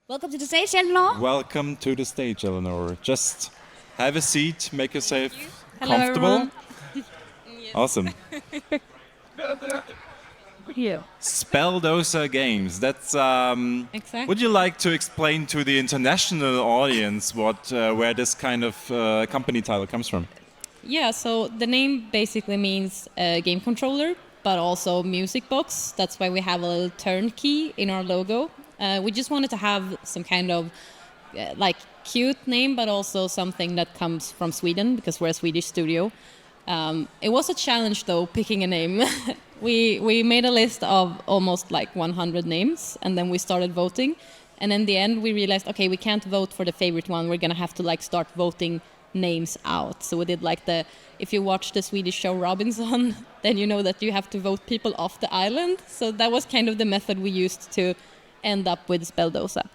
Welcome to the stage, Eleanor. Welcome to the stage, Eleanor. Just have a seat, make yourself Hello, comfortable. everyone. Awesome. You. Speldosa Games. That's. Exactly. Would you like to explain to the international audience where this kind of company title comes from? Yeah, so the name basically means game controller, but also music box. That's why we have a little turnkey in our logo. We just wanted to have some kind of cute name, but also something that comes from Sweden because we're a Swedish studio. It was a challenge though, picking a name. we made a list of almost 100 names, and then we started voting. And in the end, we realized, okay, we can't vote for the favorite one. We're gonna have to start voting names out. So we did if you watch the Swedish show Robinson, then you know that you have to vote people off the island. So that was kind of the method we used to end up with Speldosa.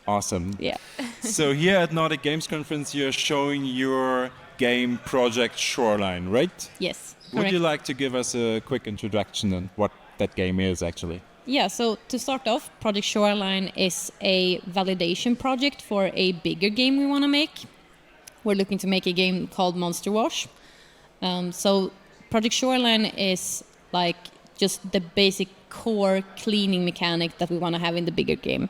Awesome. Yeah. So here at Nordic Games Conference, you're showing your game project Shoreline, right? Yes. Would Correct. you like to give us a quick introduction on what that game is actually? Yeah, so to start off, Project Shoreline is a validation project for a bigger game we want to make. We're looking to make a game called Monster Wash. So Project Shoreline is just the basic core cleaning mechanic that we want to have in the bigger game.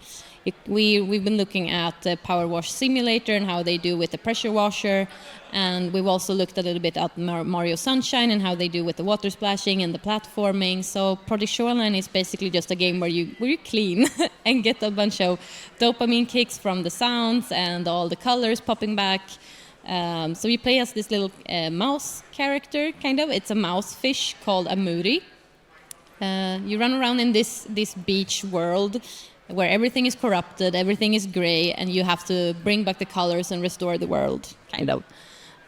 We've been looking at the Power Wash Simulator and how they do with the pressure washer, and we've also looked a little bit at Mario Sunshine and how they do with the water splashing and the platforming. So Project Shoreline is basically just a game where you clean and get a bunch of dopamine kicks from the sounds and all the colors popping back. So you play as this little mouse character, kind of. It's a mouse fish called a muri. You run around in this beach world where everything is corrupted, everything is gray, and you have to bring back the colors and restore the world, kind of.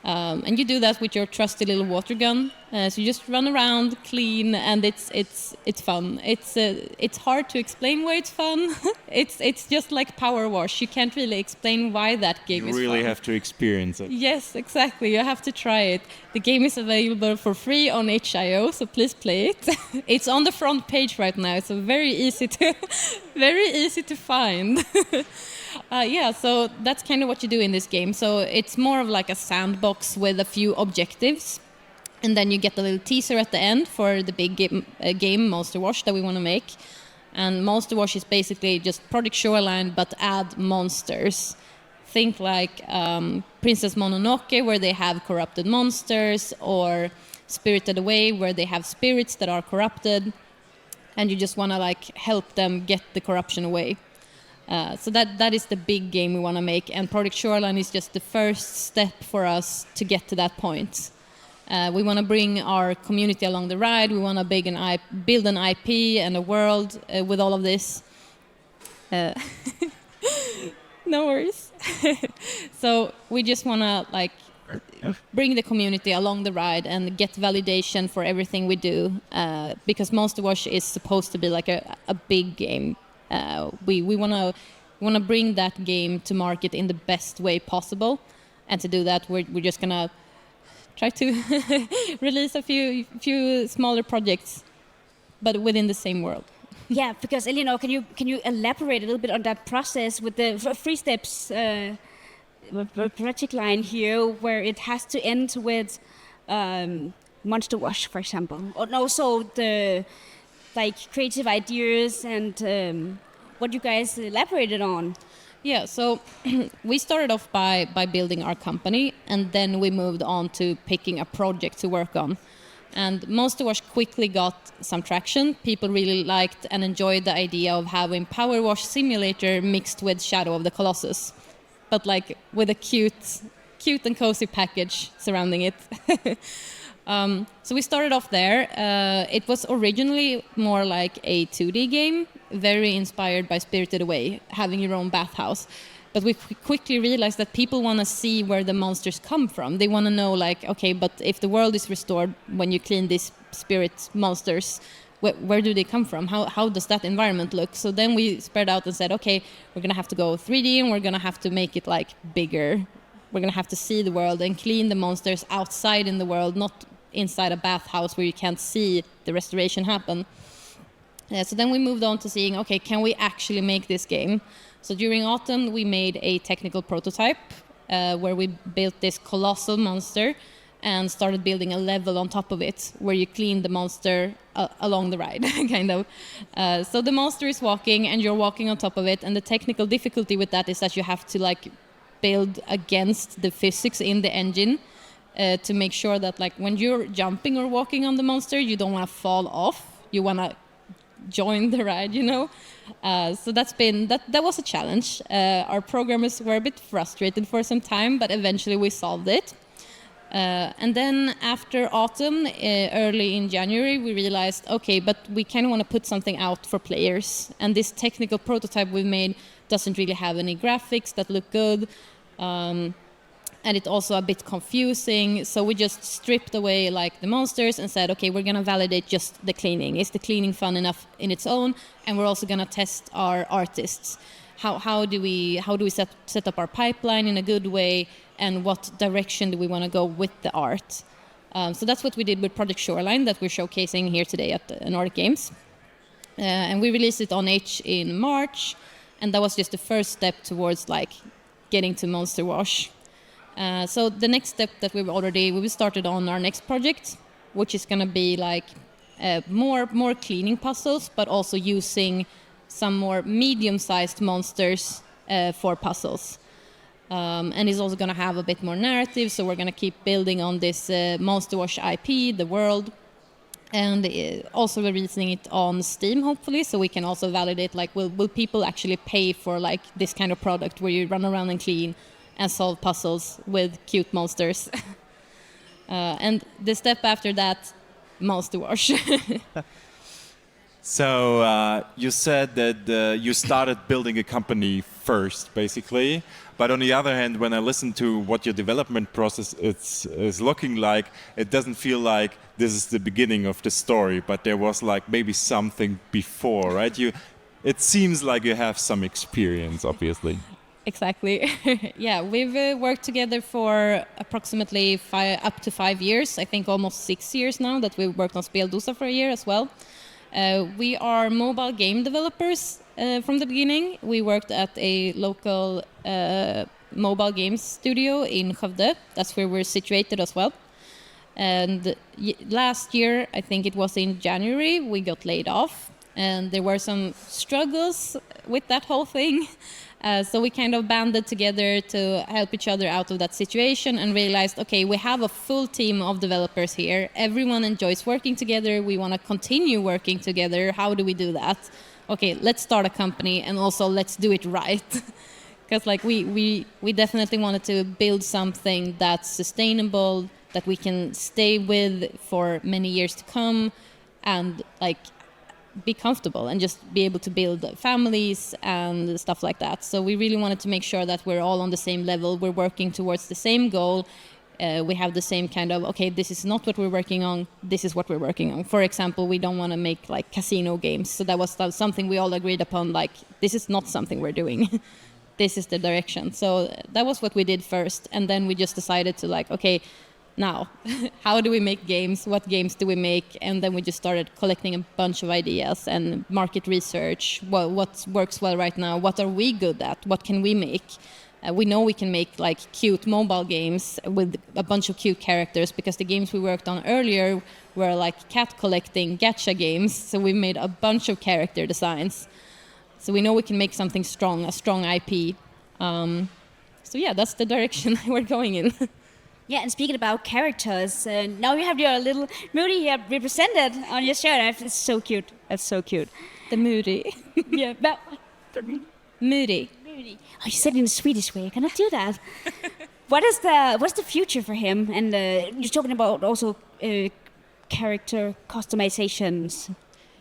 And you do that with your trusty little water gun. So you just run around, clean, and it's fun. It's hard to explain why it's fun. it's just like Power Wash. You can't really explain why that game is fun. You really have to experience it. Yes, exactly. You have to try it. The game is available for free on itch.io, so please play it. It's on the front page right now. It's very easy to find. So that's kind of what you do in this game. So it's more of like a sandbox with a few objectives. And then you get a little teaser at the end for the big game Monster Wash that we want to make. And Monster Wash is basically just Project Shoreline, but add monsters. Think like Princess Mononoke, where they have corrupted monsters, or Spirited Away, where they have spirits that are corrupted. And you just want to help them get the corruption away. So that is the big game we want to make, and Project Shoreline is just the first step for us to get to that point. We want to bring our community along the ride. We want to build an IP and a world with all of this. No worries. So we just want to bring the community along the ride and get validation for everything we do, because Monster Wash is supposed to be a big game. We want to bring that game to market in the best way possible, and to do that, we're just gonna try to release a few smaller projects, but within the same world. Yeah, because Eleanor, can you elaborate a little bit on that process with the 3 steps project line here, where it has to end with Monster Wash, for example, and also the creative ideas and what you guys elaborated on? Yeah, so we started off by building our company, and then we moved on to picking a project to work on. And Monster Wash quickly got some traction. People really liked and enjoyed the idea of having Power Wash Simulator mixed with Shadow of the Colossus, but with a cute and cozy package surrounding it. So we started off there. It was originally more like a 2D game, very inspired by Spirited Away, having your own bathhouse. But we quickly realized that people want to see where the monsters come from. They want to know, okay, but if the world is restored when you clean these spirit monsters, where do they come from? How does that environment look? So then we spread out and said, okay, we're going to have to go 3D, and we're going to have to make it bigger. We're going to have to see the world and clean the monsters outside in the world, not inside a bathhouse where you can't see the restoration happen. So then we moved on to seeing, okay, can we actually make this game? So during autumn, we made a technical prototype where we built this colossal monster and started building a level on top of it where you clean the monster along the ride, kind of. So the monster is walking and you're walking on top of it, and the technical difficulty with that is that you have to like build against the physics in the engine to make sure that like when you're jumping or walking on the monster, you don't want to fall off. You want to join the ride, you know. So that was a challenge. Our programmers were a bit frustrated for some time, but eventually we solved it. And then after autumn, early in January, we realized, okay, but we kind of want to put something out for players. And this technical prototype we made doesn't really have any graphics that look good. And it's also a bit confusing. So we just stripped away like the monsters and said, okay, we're going to validate just the cleaning. Is the cleaning fun enough in its own? And we're also going to test our artists. How do we set up our pipeline in a good way, and what direction do we want to go with the art? So that's what we did with Project Shoreline that we're showcasing here today at the Nordic Games. And we released it on Itch in March, and that was just the first step towards like getting to Monster Wash. So the next step that we started on our next project, which is going to be like more cleaning puzzles, but also using some more medium-sized monsters for puzzles. And it's also going to have a bit more narrative, so we're going to keep building on this Monster Wash IP, the world, and also releasing it on Steam, hopefully, so we can also validate, like, will people actually pay for like this kind of product where you run around and clean and solve puzzles with cute monsters. And the step after that, Monster Wash. So you said that you started building a company first, basically. But on the other hand, when I listen to what your development process is looking like, it doesn't feel like this is the beginning of the story, but there was like maybe something before, right? It seems like you have some experience, obviously. Exactly. Yeah, we've worked together for approximately up to 5 years. I think almost 6 years now that we've worked on Speldosa for a year as well. We are mobile game developers from the beginning. We worked at a local mobile games studio in Skövde. That's where we're situated as well. And last year, I think it was in January, we got laid off. And there were some struggles with that whole thing. So we kind of banded together to help each other out of that situation and realized, okay, we have a full team of developers here. Everyone enjoys working together. We want to continue working together. How do we do that? Okay, let's start a company, and also let's do it right. Because like we definitely wanted to build something that's sustainable, that we can stay with for many years to come, and like be comfortable and just be able to build families and stuff like that. So we really wanted to make sure that we're all on the same level. We're working towards the same goal. We have the same kind of, okay, this is not what we're working on, this is what we're working on. For example, we don't want to make like casino games. So that was something we all agreed upon, like, this is not something we're doing. This is the direction. So that was what we did first. And then we just decided to like, okay, now, how do we make games? What games do we make? And then we just started collecting a bunch of ideas and market research. Well, what works well right now? What are we good at? What can we make? We know we can make like cute mobile games with a bunch of cute characters, because the games we worked on earlier were like cat collecting gacha games. So we made a bunch of character designs. So we know we can make something strong, a strong IP. So yeah, that's the direction we're going in. Yeah, and speaking about characters, now you have your little Moody here represented on your shirt. It's so cute. That's so cute. The Moody. Yeah, but Moody. Moody. Oh, you said it in a Swedish way. I cannot do that. What's the future for him? And you're talking about also character customizations.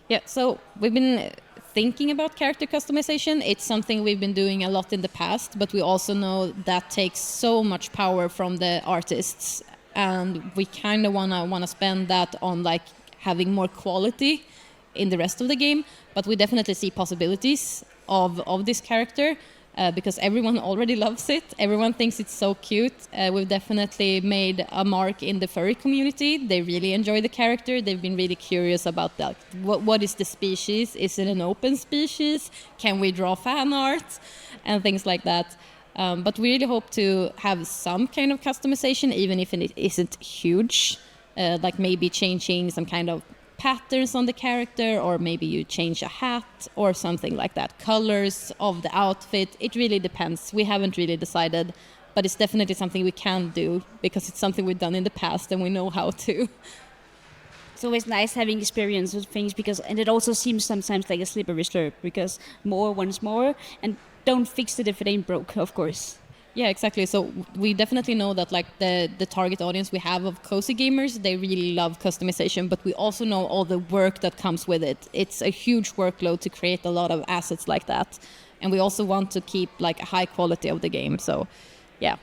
Yeah, so we've been thinking about character customization. It's something we've been doing a lot in the past, but we also know that takes so much power from the artists, and we kind of wanna spend that on like having more quality in the rest of the game. But we definitely see possibilities of this character. because everyone already loves it. Everyone thinks it's so cute. We've definitely made a mark in the furry community. They really enjoy the character. They've been really curious about that. What is the species? Is it an open species? Can we draw fan art? And things like that. But we really hope to have some kind of customization, even if it isn't huge. Like maybe changing some kind of patterns on the character, or maybe you change a hat or something like that. Colors of the outfit, it really depends. We haven't really decided, but it's definitely something we can do because it's something we've done in the past and we know how to. It's always nice having experience with things and it also seems sometimes like a slippery slope because more wants more, and don't fix it if it ain't broke, of course. Yeah, exactly. So we definitely know that like the target audience we have of cozy gamers, they really love customization, but we also know all the work that comes with it. It's a huge workload to create a lot of assets like that. And we also want to keep like a high quality of the game. So yeah.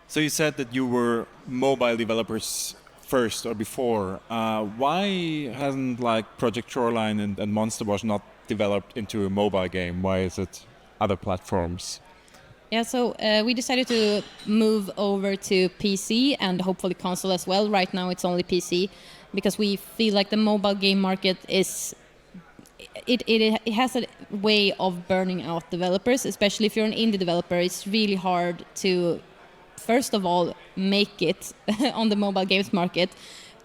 So you said that you were mobile developers first or before. Why hasn't like Project Shoreline and Monster Wash not developed into a mobile game? Why is it other platforms? Yeah, so we decided to move over to PC and hopefully console as well. Right now it's only PC because we feel like the mobile game market is it has a way of burning out developers, especially if you're an indie developer. It's really hard to first of all make it on the mobile games market,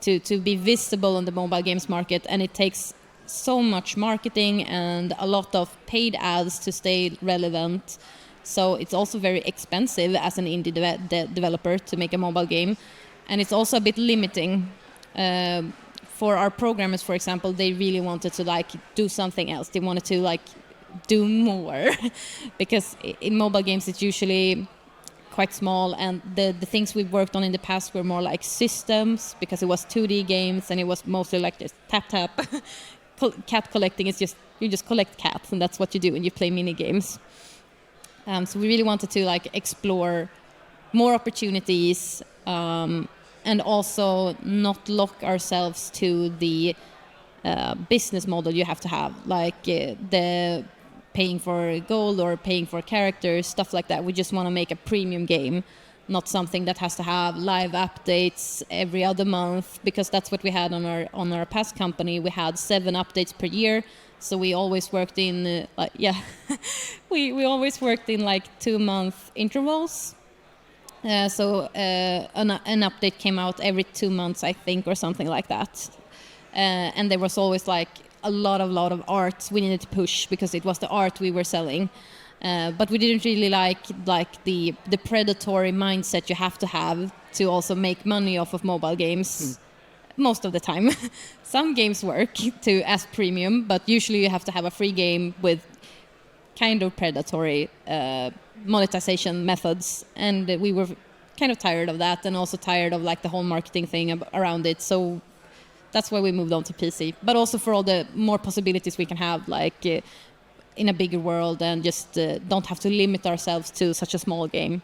to be visible on the mobile games market, and it takes so much marketing and a lot of paid ads to stay relevant. So it's also very expensive as an indie developer to make a mobile game, and it's also a bit limiting. For our programmers, for example, they really wanted to like do something else. They wanted to like do more because in mobile games it's usually quite small, and the things we've worked on in the past were more like systems because it was 2D games and it was mostly like just tap. Cat collecting is just you just collect cats and that's what you do, and you play mini games. So we really wanted to like explore more opportunities and also not lock ourselves to the business model you have to have, like the paying for gold or paying for characters, stuff like that. We just want to make a premium game, not something that has to have live updates every other month, because that's what we had on our past company. We had 7 updates per year. So we always worked in, we always worked in like 2-month intervals. So an update came out every 2 months, I think, or something like that. And there was always like a lot of art we needed to push because it was the art we were selling. But we didn't really like the predatory mindset you have to have to also make money off of mobile games. Most of the time. Some games work as premium, but usually you have to have a free game with kind of predatory monetization methods, and we were kind of tired of that, and also tired of like the whole marketing thing around it. So that's why we moved on to PC, but also for all the more possibilities we can have, like in a bigger world, and just don't have to limit ourselves to such a small game.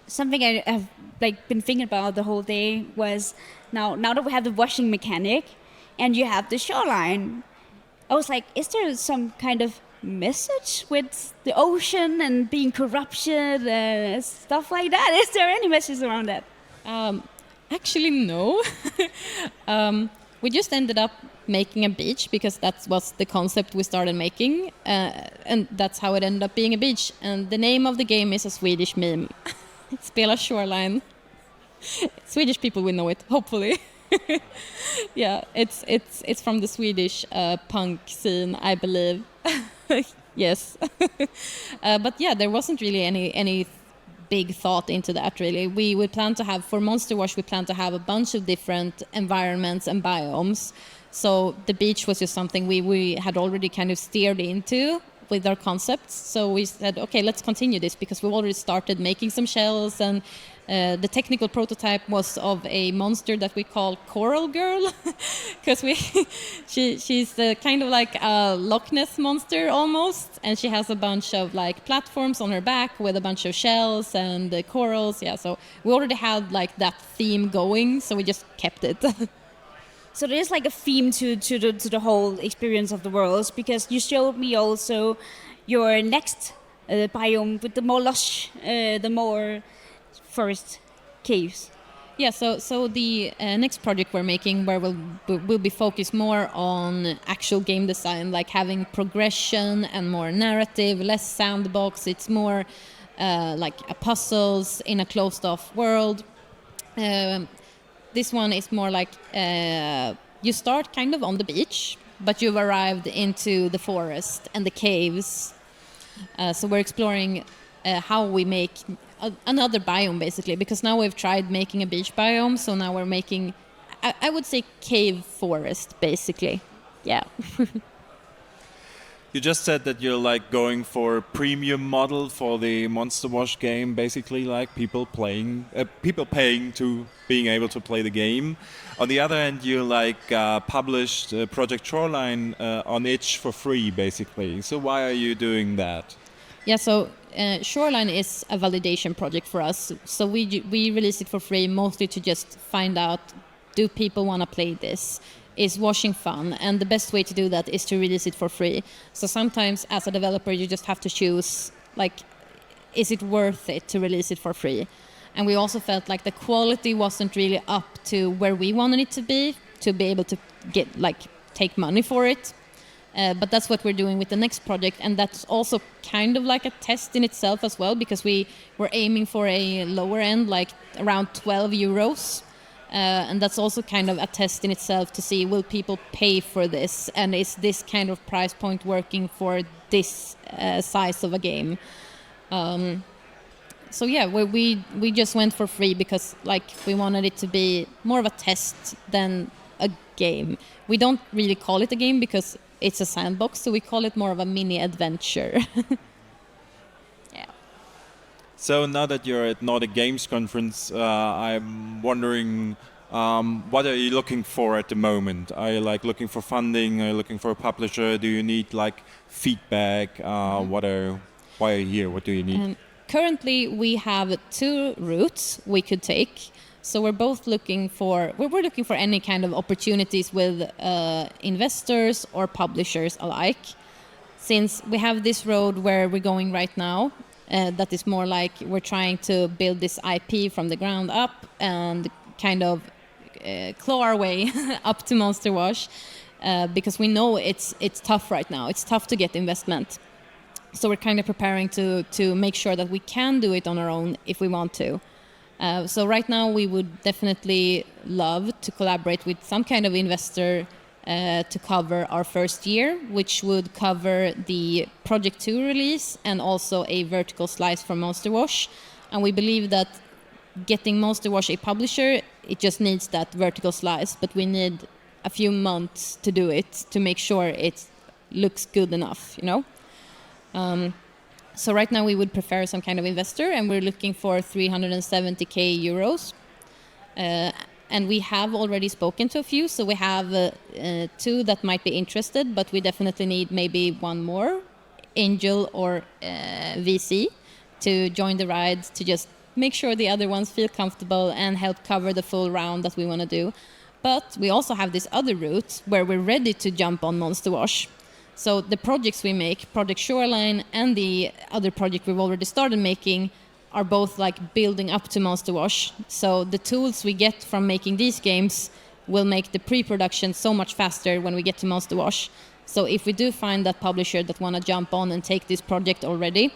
Something I have like been thinking about the whole day was now that we have the washing mechanic and you have the shoreline, I was like, is there some kind of message with the ocean and being corruption, stuff like that? Is there any message around that? Actually, no. We just ended up making a beach because that was the concept we started making, and that's how it ended up being a beach. And the name of the game is a Swedish meme. Spela Shoreline. Swedish people will know it, hopefully. Yeah, it's from the Swedish punk scene, I believe. Yes. But yeah, there wasn't really any big thought into that, really. We would plan to have, for Monster Wash, we plan to have a bunch of different environments and biomes. So the beach was just something we had already kind of steered into with our concepts. So we said, okay, let's continue this because we've already started making some shells, and the technical prototype was of a monster that we call Coral Girl because she's kind of like a Loch Ness monster almost, and she has a bunch of like platforms on her back with a bunch of shells and corals. Yeah, so we already had like that theme going, so we just kept it. So there's like a theme to the whole experience of the worlds, because you showed me also your next biome with the more lush, the more forest caves. Yeah, so the next project we're making, where we'll be focused more on actual game design, like having progression and more narrative, less sandbox. It's more like a puzzles in a closed-off world. This one is more like you start kind of on the beach, but you've arrived into the forest and the caves. So we're exploring how we make another biome, basically, because now we've tried making a beach biome, so now we're making, I would say, cave forest, basically. Yeah. You just said that you're like going for a premium model for the Monster Wash game, basically, like people paying to being able to play the game. On the other hand, you like published Project Shoreline on itch for free, basically. So why are you doing that? Yeah, so Shoreline is a validation project for us. So we release it for free, mostly to just find out, do people want to play this? Is washing fun? And the best way to do that is to release it for free. So sometimes as a developer, you just have to choose, like, is it worth it to release it for free? And we also felt like the quality wasn't really up to where we wanted it to be able to get, like, take money for it. But that's what we're doing with the next project, and that's also kind of like a test in itself as well, because we were aiming for a lower end, like around 12 euros. And that's also kind of a test in itself to see, will people pay for this, and is this kind of price point working for this size of a game. So yeah, we just went for free because, like, we wanted it to be more of a test than a game. We don't really call it a game because it's a sandbox, so we call it more of a mini adventure. Yeah. So now that you're at Nordic Games Conference, I'm wondering, what are you looking for at the moment? Are you like looking for funding? Are you looking for a publisher? Do you need like feedback? Why are you here? What do you need? Currently, we have two routes we could take. So we're looking for any kind of opportunities with investors or publishers alike. Since we have this road where we're going right now, that is more like we're trying to build this IP from the ground up and kind of claw our way up to Monster Wash, because we know it's tough right now. It's tough to get investment. So we're kind of preparing to make sure that we can do it on our own if we want to. So right now we would definitely love to collaborate with some kind of investor to cover our first year, which would cover the Project 2 release and also a vertical slice for Monster Wash. And we believe that getting Monster Wash a publisher, it just needs that vertical slice, but we need a few months to do it to make sure it looks good enough, you know? So right now we would prefer some kind of investor, and we're looking for 370k euros. And we have already spoken to a few, so we have two that might be interested, but we definitely need maybe one more, angel or VC, to join the ride, to just make sure the other ones feel comfortable and help cover the full round that we want to do. But we also have this other route where we're ready to jump on Monster Wash. So the projects we make, Project Shoreline and the other project we've already started making, are both like building up to Monster Wash. So the tools we get from making these games will make the pre-production so much faster when we get to Monster Wash. So if we do find that publisher that want to jump on and take this project already,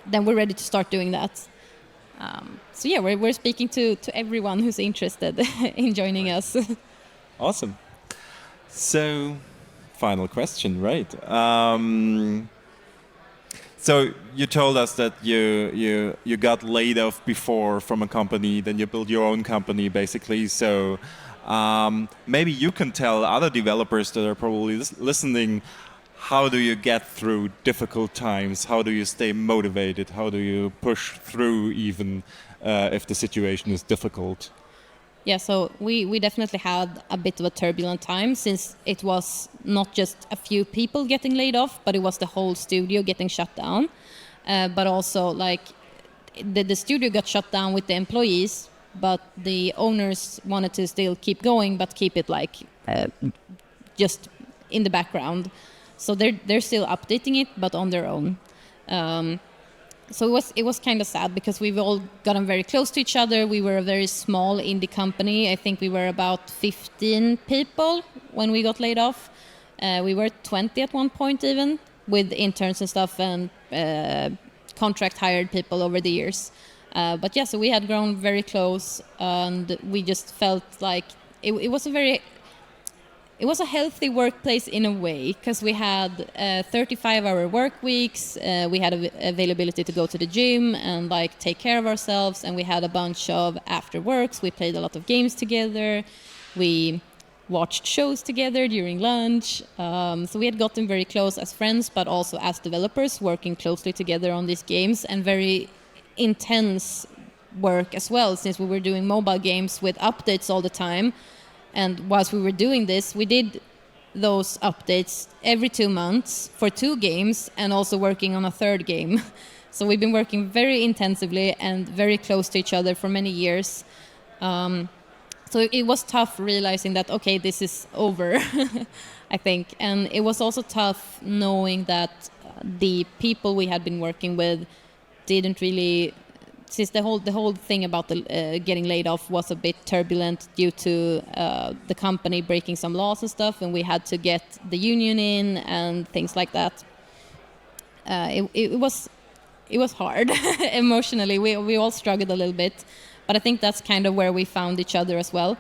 then we're ready to start doing that. So yeah, we're speaking to everyone who's interested in joining us. Awesome. So, final question, right? So you told us that you got laid off before from a company, then you built your own company, basically. So maybe you can tell other developers that are probably listening, how do you get through difficult times? How do you stay motivated? How do you push through even if the situation is difficult? Yeah, so we definitely had a bit of a turbulent time, since it was not just a few people getting laid off, but it was the whole studio getting shut down. But also, like, the studio got shut down with the employees, but the owners wanted to still keep going, but keep it like just in the background. So they're still updating it, but on their own. So it was kind of sad because we've all gotten very close to each other. We were a very small indie company. I think we were about 15 people when we got laid off. We were 20 at one point even, with interns and stuff and contract hired people over the years. But yeah, so we had grown very close, and we just felt like it was a healthy workplace in a way, because we had 35-hour work weeks, we had availability to go to the gym and like take care of ourselves, and we had a bunch of after works. We played a lot of games together, we watched shows together during lunch, so we had gotten very close as friends, but also as developers, working closely together on these games, and very intense work as well, since we were doing mobile games with updates all the time. And whilst we were doing this, we did those updates every 2 months for 2 games, and also working on a 3rd game. So we've been working very intensively and very close to each other for many years. So it was tough realizing that, okay, this is over, I think. And it was also tough knowing that the people we had been working with didn't really, since the whole thing about the getting laid off was a bit turbulent due to the company breaking some laws and stuff, and we had to get the union in and things like that. It was hard emotionally. We all struggled a little bit, but I think that's kind of where we found each other as well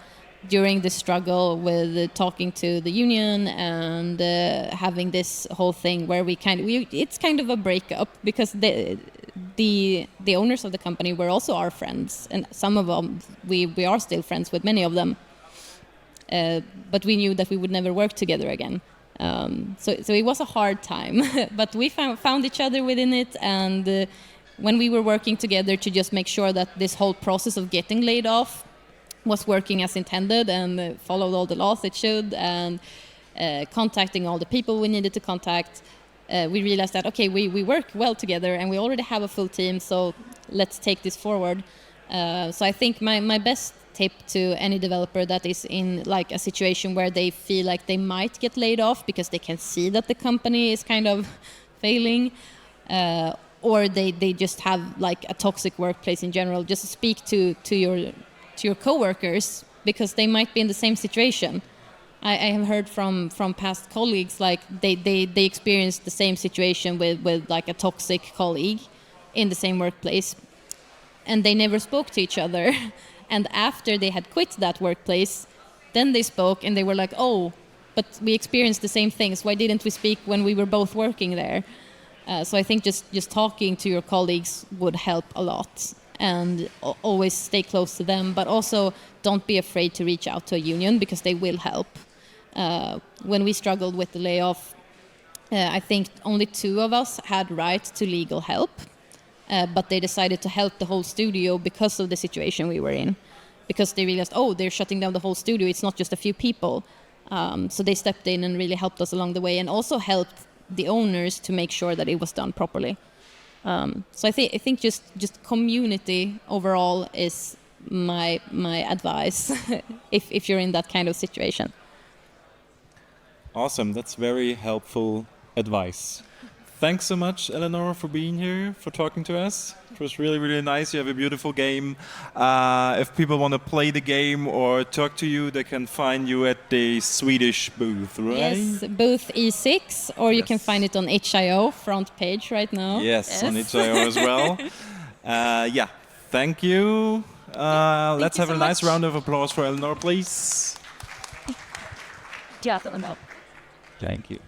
during the struggle with talking to the union and having this whole thing where it's kind of a breakup, because the owners of the company were also our friends, and some of them we are still friends with many of them, but we knew that we would never work together again. So it was a hard time, but we found each other within it, and when we were working together to just make sure that this whole process of getting laid off was working as intended and followed all the laws it should, and contacting all the people we needed to contact, we realized that, okay, we work well together and we already have a full team, so let's take this forward. So I think my best tip to any developer that is in like a situation where they feel like they might get laid off because they can see that the company is kind of failing, or they just have like a toxic workplace in general, just speak to your coworkers, because they might be in the same situation. I have heard from past colleagues, like they experienced the same situation with like a toxic colleague in the same workplace, and they never spoke to each other. And after they had quit that workplace, then they spoke and they were like, oh, but we experienced the same things. Why didn't we speak when we were both working there? So I think just talking to your colleagues would help a lot, and always stay close to them, but also don't be afraid to reach out to a union, because they will help. When we struggled with the layoff, I think only 2 of us had right to legal help, but they decided to help the whole studio because of the situation we were in, because they realized, oh, they're shutting down the whole studio, it's not just a few people. So they stepped in and really helped us along the way, and also helped the owners to make sure that it was done properly. So I think just community overall is my advice if you're in that kind of situation. Awesome, that's very helpful advice. Thanks so much, Eleanor, for being here, for talking to us. It was really, really nice. You have a beautiful game. If people want to play the game or talk to you, they can find you at the Swedish booth, right? Yes, booth E6, or you can find it on HIO front page right now. Yes, on HIO as well. Yeah, thank you. Let's have a nice round of applause for Eleanor, please. Yeah. Thank you.